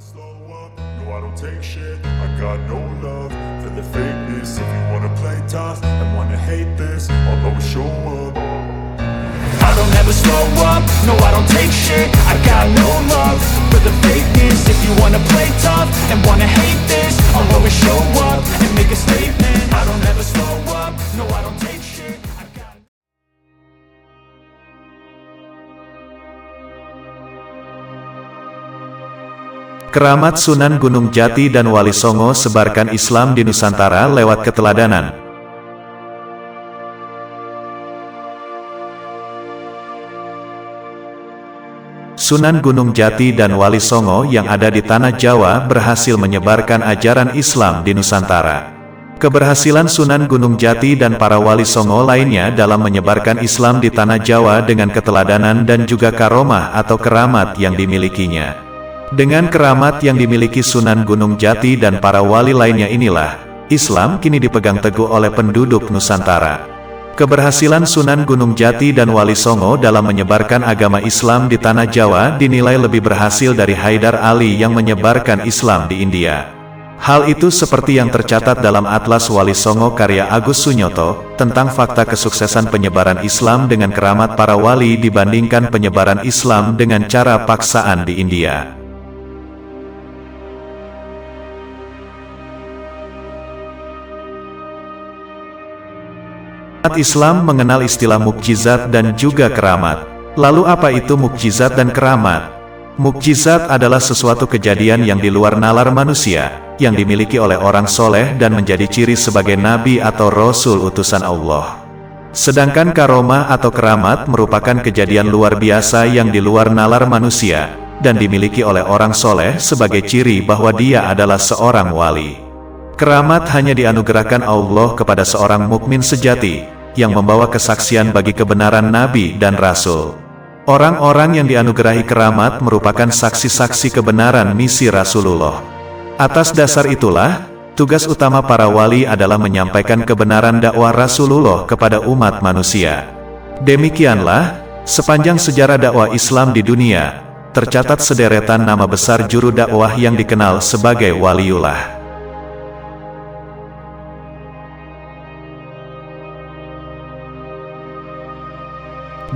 slow up, no I don't take shit. I got no love for the fakeness. If you wanna play tough and wanna hate this, I'll always show up. I don't ever slow up, no I don't take shit. I got no love for the fakeness. If you wanna play tough and wanna hate this, I'll always show up and make a statement. I don't ever slow up, no I don't take shit. I got Keramat Sunan Gunung Jati dan Wali Songo sebarkan Islam di Nusantara lewat keteladanan. Sunan Gunung Jati dan Wali Songo yang ada di Tanah Jawa berhasil menyebarkan ajaran Islam di Nusantara. Keberhasilan Sunan Gunung Jati dan para Wali Songo lainnya dalam menyebarkan Islam di Tanah Jawa dengan keteladanan dan juga karomah atau keramat yang dimilikinya. Dengan keramat yang dimiliki Sunan Gunung Jati dan para wali lainnya inilah, Islam kini dipegang teguh oleh penduduk Nusantara. Keberhasilan Sunan Gunung Jati dan Wali Songo dalam menyebarkan agama Islam di Tanah Jawa dinilai lebih berhasil dari Haidar Ali yang menyebarkan Islam di India. Hal itu seperti yang tercatat dalam Atlas Wali Songo karya Agus Sunyoto, tentang fakta kesuksesan penyebaran Islam dengan keramat para wali dibandingkan penyebaran Islam dengan cara paksaan di India. Umat Islam mengenal istilah mukjizat dan juga keramat. Lalu apa itu mukjizat dan keramat? Mukjizat adalah sesuatu kejadian yang di luar nalar manusia, yang dimiliki oleh orang soleh dan menjadi ciri sebagai nabi atau rasul utusan Allah. Sedangkan karomah atau keramat merupakan kejadian luar biasa yang di luar nalar manusia, dan dimiliki oleh orang soleh sebagai ciri bahwa dia adalah seorang wali. Keramat hanya dianugerahkan Allah kepada seorang mukmin sejati, yang membawa kesaksian bagi kebenaran Nabi dan Rasul. Orang-orang yang dianugerahi keramat merupakan saksi-saksi kebenaran misi Rasulullah. Atas dasar itulah, tugas utama para wali adalah menyampaikan kebenaran dakwah Rasulullah kepada umat manusia. Demikianlah, sepanjang sejarah dakwah Islam di dunia, tercatat sederetan nama besar juru dakwah yang dikenal sebagai waliullah.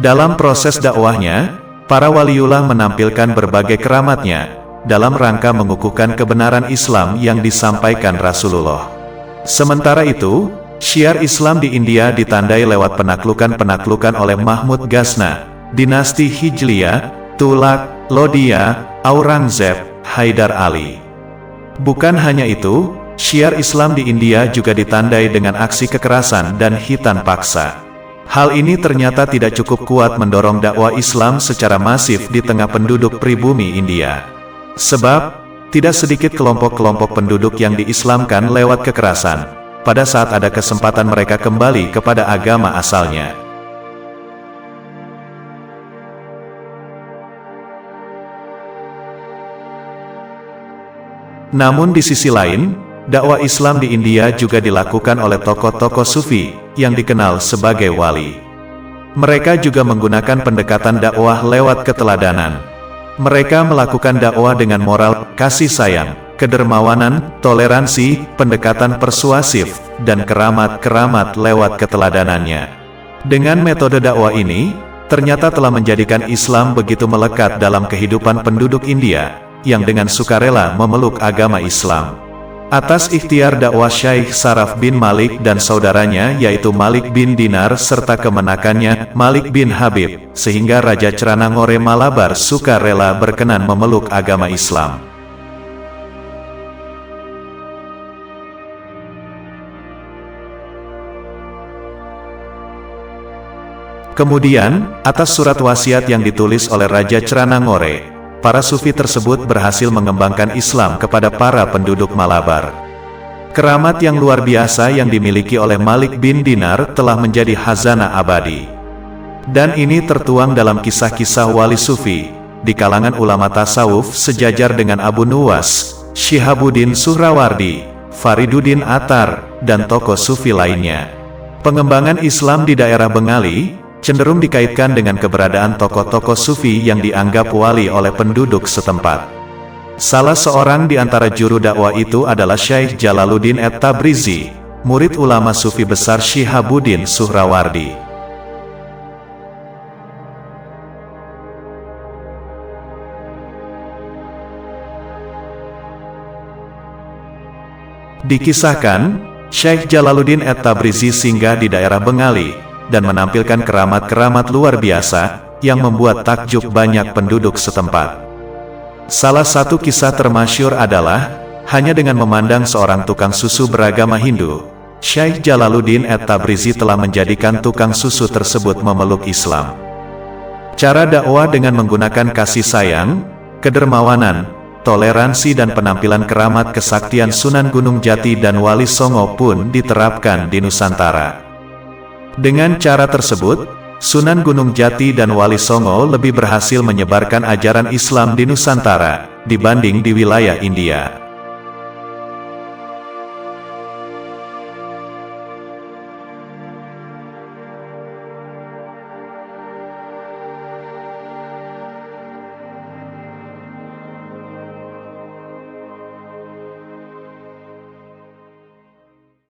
Dalam proses dakwahnya, para waliullah menampilkan berbagai keramatnya, dalam rangka mengukuhkan kebenaran Islam yang disampaikan Rasulullah. Sementara itu, syiar Islam di India ditandai lewat penaklukan-penaklukan oleh Mahmud Ghazni, dinasti Hijliyah, Tughlaq, Lodhia, Aurangzeb, Haidar Ali. Bukan hanya itu, syiar Islam di India juga ditandai dengan aksi kekerasan dan hitan paksa. Hal ini ternyata tidak cukup kuat mendorong dakwah Islam secara masif di tengah penduduk pribumi India. Sebab, tidak sedikit kelompok-kelompok penduduk yang diislamkan lewat kekerasan, pada saat ada kesempatan mereka kembali kepada agama asalnya. Namun di sisi lain, dakwah Islam di India juga dilakukan oleh tokoh-tokoh sufi, yang dikenal sebagai wali. Mereka juga menggunakan pendekatan dakwah lewat keteladanan. Mereka melakukan dakwah dengan moral, kasih sayang, kedermawanan, toleransi, pendekatan persuasif, dan keramat-keramat lewat keteladanannya. Dengan metode dakwah ini, ternyata telah menjadikan Islam begitu melekat dalam kehidupan penduduk India, yang dengan sukarela memeluk agama Islam. Atas ikhtiar dakwah Syekh Saraf bin Malik dan saudaranya yaitu Malik bin Dinar serta kemenakannya Malik bin Habib, sehingga Raja Ceranangore Malabar sukarela berkenan memeluk agama Islam. Kemudian, atas surat wasiat yang ditulis oleh Raja Ceranangore, para sufi tersebut berhasil mengembangkan Islam kepada para penduduk Malabar. Keramat yang luar biasa yang dimiliki oleh Malik bin Dinar telah menjadi khazanah abadi. Dan ini tertuang dalam kisah-kisah wali sufi, di kalangan ulama tasawuf sejajar dengan Abu Nuwas, Syihabuddin Suhrawardi, Fariduddin Attar, dan tokoh sufi lainnya. Pengembangan Islam di daerah Bengali cenderung dikaitkan dengan keberadaan tokoh-tokoh sufi yang dianggap wali oleh penduduk setempat. Salah seorang di antara juru dakwah itu adalah Syekh Jalaluddin At-Tabrizi, murid ulama sufi besar Syihabuddin Suhrawardi. Dikisahkan, Syekh Jalaluddin At-Tabrizi singgah di daerah Bengali, dan menampilkan keramat-keramat luar biasa, yang membuat takjub banyak penduduk setempat. Salah satu kisah termasyhur adalah, hanya dengan memandang seorang tukang susu beragama Hindu, Syekh Jalaluddin At-Tabrizi telah menjadikan tukang susu tersebut memeluk Islam. Cara dakwah dengan menggunakan kasih sayang, kedermawanan, toleransi dan penampilan keramat kesaktian Sunan Gunung Jati dan Wali Songo pun diterapkan di Nusantara. Dengan cara tersebut, Sunan Gunung Jati dan Wali Songo lebih berhasil menyebarkan ajaran Islam di Nusantara, dibanding di wilayah India.